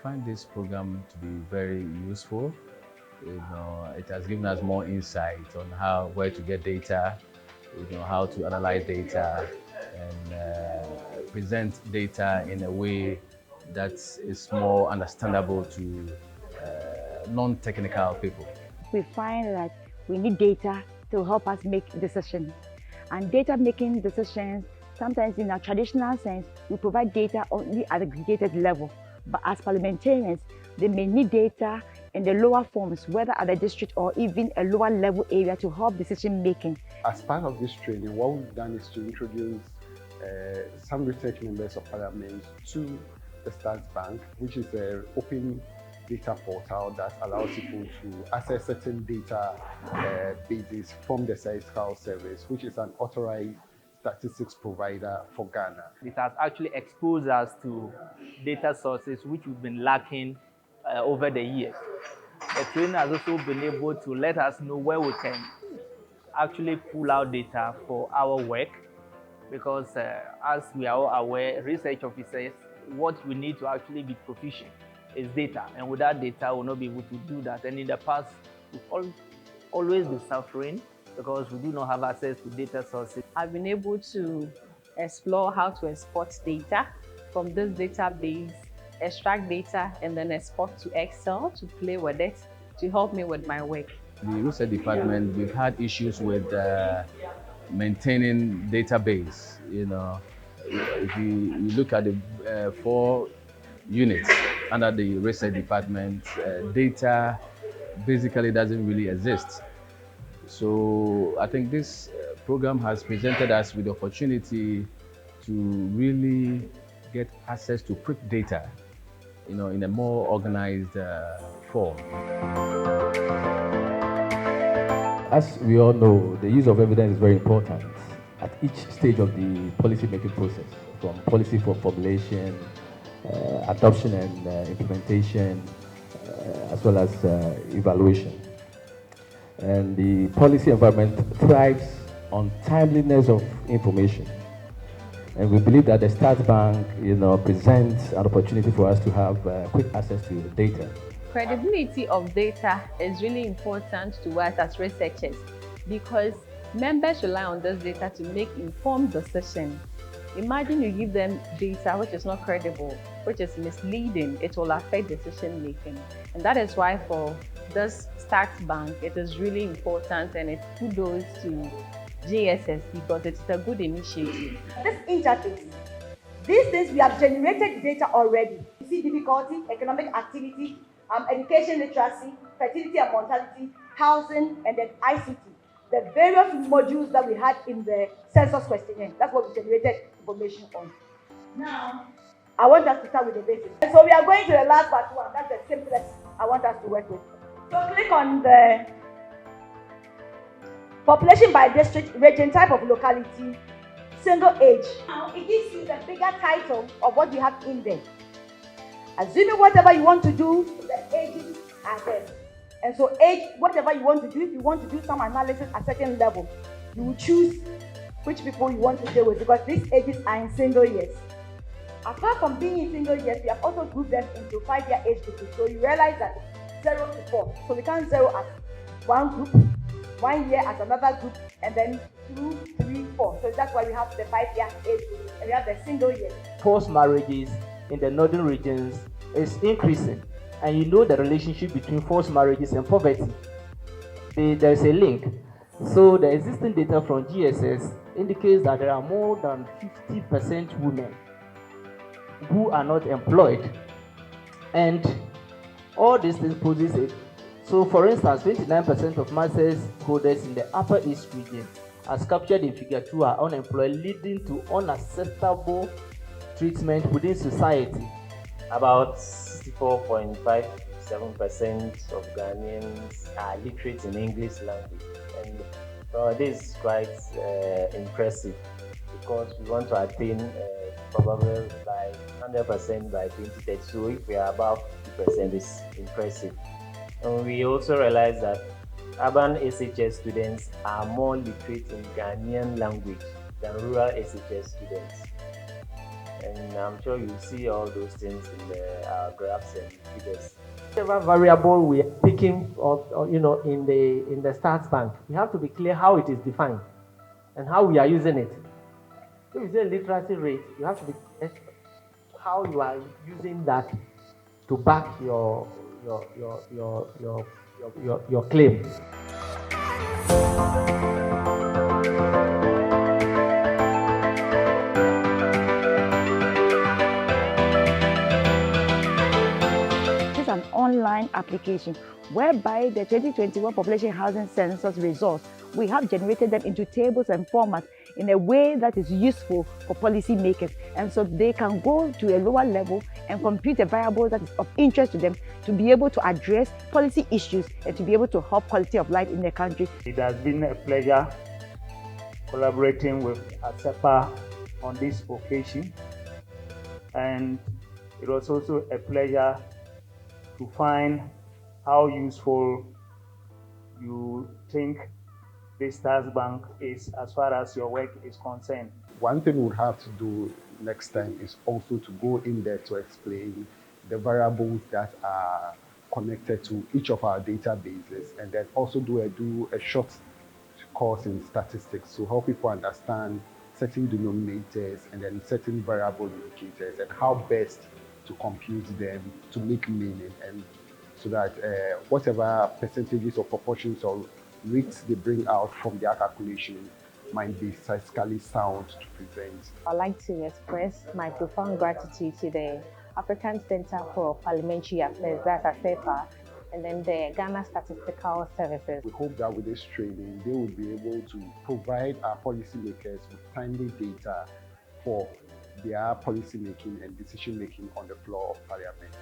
find this program to be very useful. It has given us more insight on where to get data, how to analyze data and present data in a way that is more understandable to non-technical people. We find that we need data to help us make decisions. And data making decisions, sometimes in a traditional sense, we provide data only at the aggregated level. But as parliamentarians, they may need data in the lower forms, whether at the district or even a lower level area, to help decision making. As part of this training, what we've done is to introduce some research members of parliament to the Stats Bank, which is an open data portal that allows people to access certain data bases from the Statistical Service, which is an authorized statistics provider for Ghana. It has actually exposed us to data sources which we've been lacking over the years. The training has also been able to let us know where we can actually pull out data for our work, because as we are all aware, research officers, what we need to actually be proficient is data, and without data we'll not be able to do that. And in the past we've always been suffering because we do not have access to data sources. I've been able to explore how to export data from this database, extract data, and then export to Excel to play with it to help me with my work. The research department, we've had issues with maintaining database. If you look at the 4 units under the research department, data basically doesn't really exist. So I think this program has presented us with the opportunity to really get access to quick data, in a more organized form. As we all know, the use of evidence is very important at each stage of the policy-making process, from policy for formulation, adoption and implementation, as well as evaluation. And the policy environment thrives on timeliness of information. And we believe that the Stats Bank, presents an opportunity for us to have quick access to data. Credibility of data is really important to us as researchers, because members rely on this data to make informed decisions. Imagine you give them data which is not credible, which is misleading, it will affect decision making. And that is why for this Stats Bank, it is really important, and it's kudos to JSS because it's a good initiative. This interface, these days we have generated data already. You see difficulty, economic activity, education literacy, fertility and mortality, housing, and then ICT. The various modules that we had in the census questionnaire, that's what we generated information on. Now, I want us to start with the basics. And so we are going to the last part one, that's the simplest I want us to work with. So click on the population by district, region, type of locality, single age. Now it gives you the bigger title of what you have in there. Assuming whatever you want to do, the ages are there. And so age, whatever you want to do, if you want to do some analysis at a certain level, you will choose which people you want to deal with, because these ages are in single years. Apart from being in single years, we have also grouped them into 5-year age groups. So you realize that 0 to 4. So we count 0 as one group, 1 year as another group, and then 2, 3, 4. So that's why we have the 5-year age group, and we have the single year. Forced marriages in the northern regions is increasing, and the relationship between forced marriages and poverty. There is a link. So the existing data from GSS indicates that there are more than 50% women who are not employed, and all these things poses it. So for instance, 29% of masters holders in the Upper East region, as captured in Figure 2, are unemployed, leading to unacceptable treatment within society. About 64.57% of Ghanaians are literate in English language, and this is quite impressive, because we want to attain probably by 100% by 2030. So if we are above 50%, it's impressive. And we also realize that urban SHS students are more literate in Ghanaian language than rural SHS students. And I'm sure you see all those things in the graphs and figures. Whatever variable we are picking, or in the stats bank, we have to be clear how it is defined and how we are using it. So if you say literacy rate, you have to be clear how you are using that to back your claim. An online application whereby the 2021 population housing census results, we have generated them into tables and formats in a way that is useful for policymakers, and so they can go to a lower level and compute a variable that is of interest to them to be able to address policy issues and to be able to help quality of life in the country. It has been a pleasure collaborating with Acepa on this occasion, and it was also a pleasure to find how useful you think this Stars Bank is as far as your work is concerned. One thing we'll have to do next time is also to go in there to explain the variables that are connected to each of our databases, and then also do a short course in statistics to help people understand certain denominators and then certain variable indicators and how best to compute them to make meaning, and so that whatever percentages or proportions or rates they bring out from their calculation might be statistically sound to present. I'd like to express my profound gratitude to the African Center for Parliamentary Affairs, that's Acepa, and then the Ghana Statistical Services. We hope that with this training, they will be able to provide our policymakers with timely data for their policy making and decision making on the floor of Parliament.